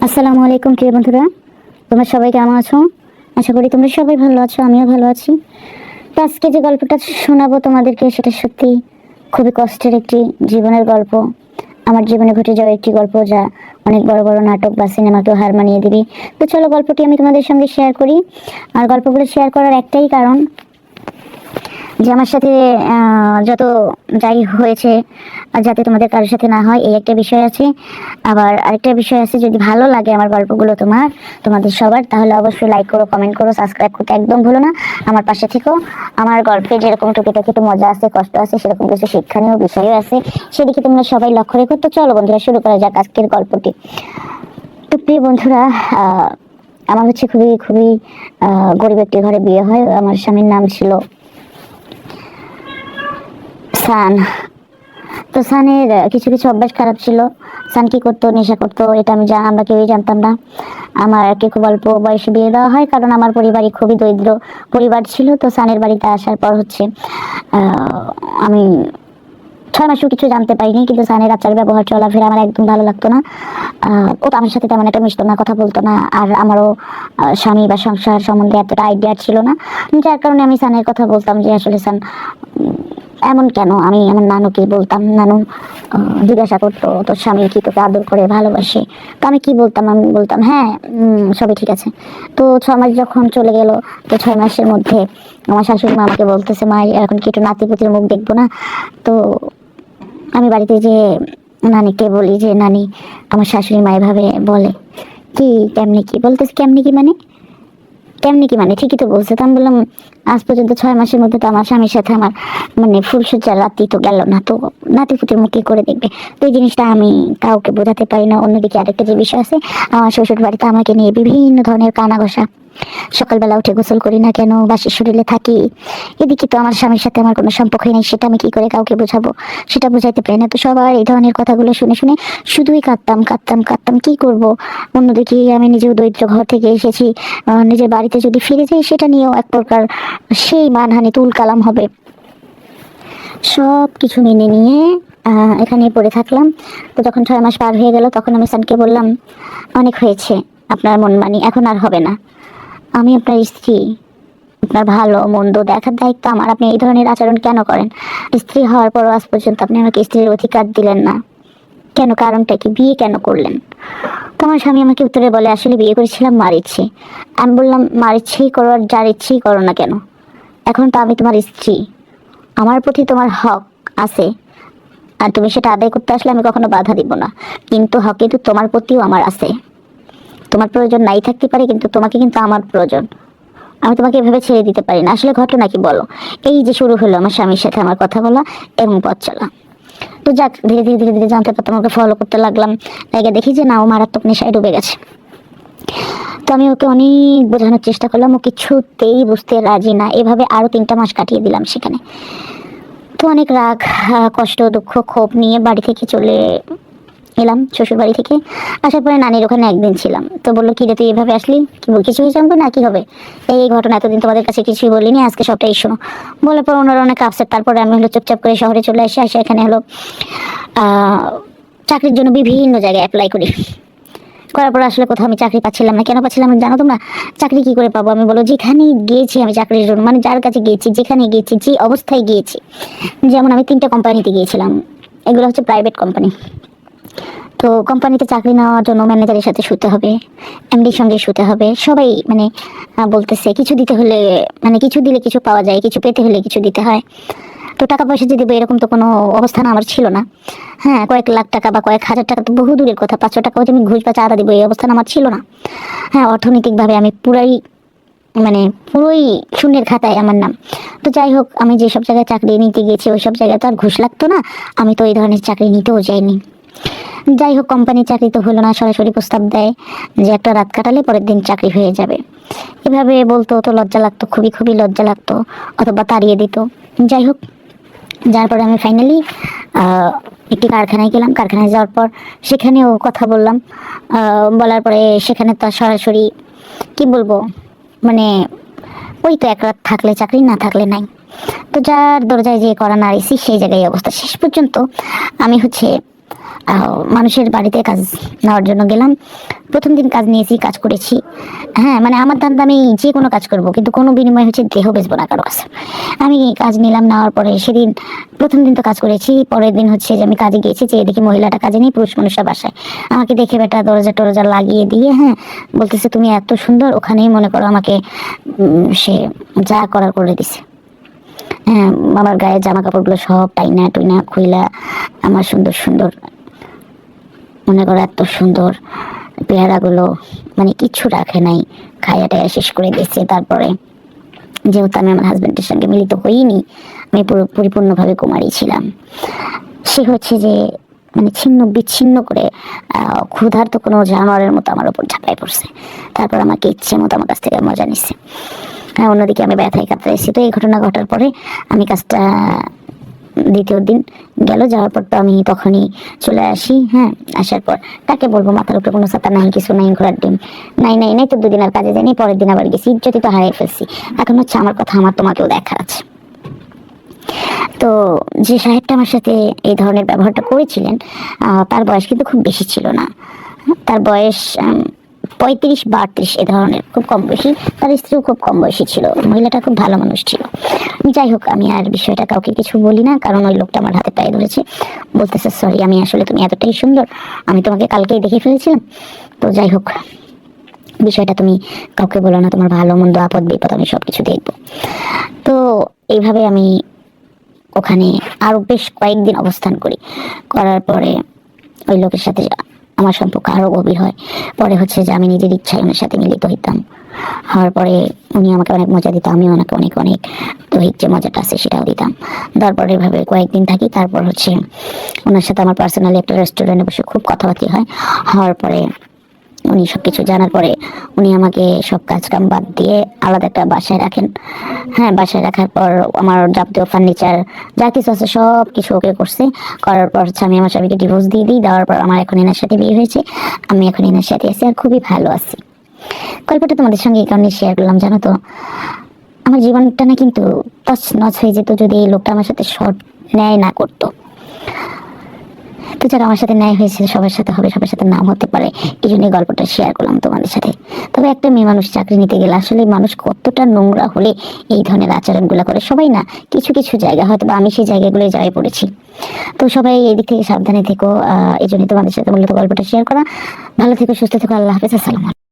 আসসালামু আলাইকুম প্রিয় বন্ধুরা, তোমরা সবাই কেমন আছো? আশা করি তোমরা সবাই ভালো আছো, আমিও ভালো আছি। তো আজকে যে গল্পটা শোনাবো তোমাদেরকে সেটা সত্যি খুবই কষ্টের একটি জীবনের গল্প। আমার জীবনে ঘটে যাওয়া একটি গল্প যা অনেক বড় বড় নাটক বা সিনেমাকেও হার মানিয়ে দিবি। তো চলো গল্পটি আমি তোমাদের সঙ্গে শেয়ার করি। আর গল্পগুলো শেয়ার করার একটাই কারণ যে আমার সাথে যত যাই হয়েছে যাতে তোমাদের কারোর সাথে না হয়, এই একটা বিষয় আছে। আবার আরেকটা বিষয় আছে, যদি ভালো লাগে আমার গল্পগুলো তোমাদের সবার, তাহলে অবশ্যই লাইক করো, কমেন্ট করো, সাবস্ক্রাইব করতে একদম ভুলো না। আমার পাশে থেকো। আমার গল্পে যেরকম টুকিটাকি একটু মজা আছে, কষ্ট আছে, সেরকম কিছু শিক্ষণীয় বিষয়ও আছে, সেদিকে তোমরা সবাই লক্ষ্য রেখো। তো চলো বন্ধুরা, শুরু করা যাক আজকের গল্পটি। তো প্রিয় বন্ধুরা, আমার হচ্ছে খুবই খুবই গরিব একটি ঘরে বিয়ে হয়। আমার স্বামীর নাম ছিল সান। তো সানের কিছু কিছু অভ্যাস খারাপ ছিল। সান কি করতো, নেশা করতো, এটা আমরা কেউই জানতাম না। আমার খুব অল্প বয়সে বিয়ে দেওয়া হয়, কারণ আমার পরিবারই খুবই দরিদ্র পরিবার ছিল। তো সানের বাড়িতে আসার পর হচ্ছে আমি 6 মাসও কিছু জানতে পারিনি, কিন্তু সানের আচার ব্যবহার চলাফেরা আমার একদম ভালো লাগতো না। ও তো আমার সাথে তেমন একটা মিশতো না, কথা বলতো না। আর আমারও স্বামী বা সংসার সম্বন্ধে এতটা আইডিয়া ছিল না, যার কারণে আমি সানের কথা বলতাম যে আসলে সান এমন কেন। আমি আমার নানুকে বলতাম, নানু জিজ্ঞাসা করতো তোর স্বামী কি তোকে আদর করে ভালোবাসে? তো আমি কি বলতাম, আমি বলতাম হ্যাঁ, সবই ঠিক আছে। তো 6 মাস যখন চলে গেল, তো 6 মাসের মধ্যে আমার শাশুড়ি মা আমাকে বলতেছে, মা এখন কি একটু নাতিপুতির মুখ দেখবো না? তো আমি বাড়িতে যে নানিকে বলি যে নানি, আমার শাশুড়ি মা এভাবে বলে। কি কেমনি কি বলতেছে, কেমনি কি মানে? কেমনি কি মানে ঠিকই তো বলছে। তো আমি বললাম আজ পর্যন্ত 6 মাসের মধ্যে তো আমার স্বামীর সাথে আমার মানে ফুলসজ্জার রাত্রি তো গেল না, তো নাতিপুতির মুখে করে দেখবে? তো এই জিনিসটা আমি কাউকে বোঝাতে পারি না। অন্যদিকে আরেকটা যে বিষয় আছে, আমার শ্বশুর বাড়িতে আমাকে নিয়ে বিভিন্ন ধরনের কানা ঘষা। সকালবেলা উঠে গোসল করি না কেন, বাসি শরীরে থাকি। এদিকে তো আমার স্বামীর সাথে আমার কোনো সম্পর্কই নেই, সেটা আমি কি করে কাউকে বোঝাবো? সেটা বোঝাইতে পারি না। তো সবার এই ধরনের কথাগুলো শুনে শুনে শুধুই কাঁদতাম কাঁদতাম কাঁদতাম, কি করব। অন্যদিকে আমি নিজেও দরিদ্র ঘর থেকে এসেছি, নিজের বাড়িতে যদি ফিরে যাই সেটা নিয়েও এক প্রকার সেই মানহানি তুল কালাম হবে। সব কিছু মেনে নিয়ে এখানে পড়ে থাকলাম। তো যখন 6 মাস পার হয়ে গেল, তখন আমি সানকে বললাম, অনেক হয়েছে, আপনার মন মানি এখন আর হবে না। আমি আপনার স্ত্রী, আপনার ভালো মন্দ দেখার দায়িত্ব আমার। আপনি এই ধরনের আচরণ কেন করেন? স্ত্রী হওয়ার পর আজ পর্যন্ত আপনি আমাকে স্ত্রীর অধিকার দিলেন না কেন? কারণটা কি? বিয়ে কেন করলেন? তোমার স্বামী আমাকে উত্তরে বলে, আসলে বিয়ে করেছিলাম মার ইচ্ছে। আমি বললাম, মার ইচ্ছেই করো আর যার ইচ্ছেই করো না কেন, এখন তো আমি তোমার স্ত্রী, আমার প্রতি তোমার হক আছে। আর তুমি সেটা আদায় করতে আসলে আমি কখনো বাধা দিব না, কিন্তু হক কিন্তু তোমার প্রতিও আমার আছে। তোমার প্রয়োজন নাই থাকতে পারে, কিন্তু তোমাকে কিন্তু আমার প্রয়োজন। আমি তোমাকে এভাবে ছেড়ে দিতে পারি না। আসলে ঘটনা কি বলো? এই যে শুরু হলো আমার স্বামীর সাথে আমার কথা বলা এবং পথ চলা। তো যাক, ধীরে ধীরে ধীরে ধীরে জানতে পারতাম, ওকে ফলো করতে লাগলাম। জায়গা দেখি যে না, ও মারাত্মক নেশায় ডুবে গেছে। তো আমি ওকে অনেক বোঝানোর চেষ্টা করলাম, ও কিছুতেই বুঝতে রাজি না। এভাবে আরো 3টা মাস কাটিয়ে দিলাম সেখানে। তো অনেক রাগ, কষ্ট, দুঃখ, ক্ষোভ নিয়ে বাড়ি থেকে চলে এলাম, শ্বশুর বাড়ি থেকে। আসার পরে নানির ওখানে একদিন ছিলাম। তো বললো, কি রে তুই এভাবে আসলি, কি কিছু হয়েছে? আমি না কি হবে, এই এই ঘটনা, এতদিন তোমাদের কাছে কিছুই বলিনি, আজকে সবটাই শোনো। বলার পর ওনারা অনেক আপসেট। তারপরে আমি চুপচাপ করে শহরে চলে আসি এখানে চাকরির জন্য বিভিন্ন জায়গায় অ্যাপ্লাই করার পর আসলে কোথাও আমি চাকরি পাচ্ছিলাম না। কেন পাচ্ছিলাম না জানো তোমরা? চাকরি কি করে পাবো? আমি বলো, যেখানে গিয়েছি আমি চাকরির জন্য, মানে যার কাছে গিয়েছি, যেখানে গিয়েছি, যে অবস্থায় গিয়েছি, যেমন আমি 3টা কোম্পানিতে গিয়েছিলাম, এগুলো হচ্ছে প্রাইভেট কোম্পানি। তো কোম্পানিতে চাকরি নেওয়ার জন্য ম্যানেজারের সাথে শুতে হবে, এমডির সঙ্গে শুতে হবে। সবাই মানে বলতেছে কিছু দিতে হলে, মানে কিছু দিলে কিছু পাওয়া যায়, কিছু পেতে হলে কিছু দিতে হয়। তো টাকা পয়সা যে দেবো এরকম তো কোনো অবস্থান আমার ছিল না। হ্যাঁ, কয়েক লাখ টাকা বা কয়েক হাজার টাকা তো বহু দূরের কথা, 500 টাকাও যে আমি ঘুষ বা চাঁদা দিব এই অবস্থান আমার ছিল না। হ্যাঁ, অর্থনৈতিকভাবে আমি পুরোই শূন্যের খাতায় আমার নাম। তো যাই হোক, আমি যেসব জায়গায় চাকরি নিতে গেছি ওই সব জায়গায় তো আর ঘুষ লাগতো না, আমি তো এই ধরনের চাকরি নিতেও যাইনি। যাই হোক, কোম্পানির চাকরি তো হলো না। সরাসরি প্রস্তাব দেয় যে একটা রাত কাটালে পরের দিন চাকরি হয়ে যাবে। এভাবে বলতো, তো লজ্জা লাগতো, খুবই খুবই লজ্জা লাগতো, অথবা তাড়িয়ে দিত। যাই হোক, যার পরে আমি ফাইনালি একটি কারখানায় গেলাম। কারখানায় যাওয়ার পর সেখানেও কথা বললাম। বলার পরে সেখানে তো সরাসরি কি বলবো, মানে ওই তো এক রাত থাকলে চাকরি, না থাকলে নাই। তো যার দরজায় যে করা নাড়িয়েছি সেই জায়গায় অবস্থা। শেষ পর্যন্ত আমি মানুষের বাড়িতে কাজ নেওয়ার জন্য গেলাম। প্রথম দিন কাজ নিয়েছি, কাজ করেছি। হ্যাঁ, মানে আমার ধান্দা আমি যে কোনো কাজ করব, কিন্তু কোনো বিনিময় হচ্ছে দেহ বেচবো না কারো কাছে। আমি কাজ নিলাম, নেওয়ার পরে সেদিন প্রথম দিন তো কাজ করেছি, পরের দিন হচ্ছে যে আমি কাজে গিয়েছি, যে দেখি মহিলাটা কাজে নেই, পুরুষ মানুষরা বাসায়। আমাকে দেখে বেটা দরজা টরজা লাগিয়ে দিয়ে, হ্যাঁ, বলতেছে তুমি এত সুন্দর। ওখানেই মনে করো আমাকে সে যা করার করে দিছে। হ্যাঁ, আমার গায়ের জামা কাপড়গুলো সব টাইনা টুইনা খুইলা আমার সুন্দর সুন্দর, মনে করো এত সুন্দর পেয়ারাগুলো মানে কিচ্ছু রাখে নাই, খাইয়া টাইয়া শেষ করে দিয়েছে। তারপরে যেহেতু আমি আমার হাজবেন্ডের সঙ্গে মিলিত হইনি, আমি পুরো পরিপূর্ণভাবে কুমারী ছিলাম, সে হচ্ছে যে মানে ছিন্ন বিচ্ছিন্ন করে ক্ষুধার্ত কোনো জানোয়ারের মতো আমার উপর ঝাঁপাই পড়ছে। তারপর আমাকে ইচ্ছে মতো আমার কাছ থেকে মজা নিচ্ছে। হ্যাঁ, অন্যদিকে আমি ব্যথায় কাতরাইছি। তো এই ঘটনা ঘটার পরে আমি কাজটা দ্বিতীয় দিন গেল, যাওয়ার পর তো আমি তখনই চলে আসি। হ্যাঁ, আসার পর কাকে বলবো, মাথার উপরে কোনো ছাতা নাই, কিছু নাই, ঘোড়ার ডিম নাই নাই নাই। তো দুদিন আর কাজে যাইনি, পরের দিন আবার গেছি, ইজ্জতই তো হারিয়ে ফেলছি। এখন হচ্ছে আমার কথা আমার তোমাকেও দেখার আছে। তো যে সাহেবটা আমার সাথে এই ধরনের ব্যবহারটা করেছিলেন, তার বয়স কিন্তু খুব বেশি ছিল না। তার বয়স 35-32 এ ধরনের, খুব কম বয়সী। তার স্ত্রীও খুব কম বয়সী ছিল। মহিলাটা খুব ভালো মানুষ ছিল। যাই হোক, আমি আর বিষয়টা কাউকে কিছু বলি না, কারণ ওই লোকটা আমার হাতে পায়ে ধরেছে, বলতেছে সরি, আমি আসলে তুমি এতটাই সুন্দর, আমি তোমাকে কালকেই দেখে ফেলেছিলাম। তো যাই হোক, বিষয়টা তুমি কাউকে বলো না, তোমার ভালো মন্দ আপদ বিপদ আমি সবকিছু দেখবো। তো এইভাবে আমি ওখানে আরো বেশ কয়েকদিন অবস্থান করি। করার পরে ওই লোকের সাথে আমার সম্পর্ক আরো গভীর হয়। পরে হচ্ছে যে আমি নিজের ইচ্ছায় ওনার সাথে মিলিত হইতাম। হওয়ার পরে উনি আমাকে অনেক মজা দিত, আমি ওনাকে অনেক অনেক দৈহিক যে মজাটা আছে সেটাও দিতাম। তারপরে এভাবে কয়েকদিন থাকি। তারপর হচ্ছে ওনার সাথে আমার পার্সোনালি একটা রেস্টুরেন্টে বসে খুব কথাবার্তা হয়। হওয়ার পরে উনি সবকিছু জানার পরে উনি আমাকে সব কাজ কাম বাদ দিয়ে আলাদা একটা বাসায় রাখেন। হ্যাঁ, বাসায় রাখার পর আমার যাবতীয় ফার্নিচার যা কিছু আছে সব কিছু ওকে করছে। করার পর হচ্ছে আমি আমার স্বামীকে ডিভোর্স দিয়ে দিই। দেওয়ার পর আমার এখন এনার সাথে বিয়ে হয়েছে। আমি এখন এনার সাথে আছি আর খুবই ভালো আছি। গল্পটা তোমাদের সঙ্গে এই কারণে শেয়ার করলাম, জানো তো, আমার জীবনটা না কিন্তু তছ নছ হয়ে যেত যদি এই লোকটা আমার সাথে সৎ ন্যায় না করতো। তো যারা আমার সাথে ন্যায় হয়েছে, সবার সাথে হবে, সবার সাথে নাম হতে পারে, এই জন্য গল্পটা শেয়ার করলাম তোমাদের সাথে। তবে একটা মেয়ে মানুষ চাকরি নিতে গেলে আসলে মানুষ কতটা নোংরা হলে এই ধরনের আচরণ গুলা করে, সবাই না, কিছু কিছু জায়গা হয়তো বা আমি সেই জায়গাগুলো যাই পড়েছি। তো সবাই এদিক থেকে সাবধানে থেকো, এই জন্য তোমাদের সাথে মূলত গল্পটা শেয়ার করা। ভালো থেকো, সুস্থ থেকো, আল্লাহ হাফেজ, আসসালাম।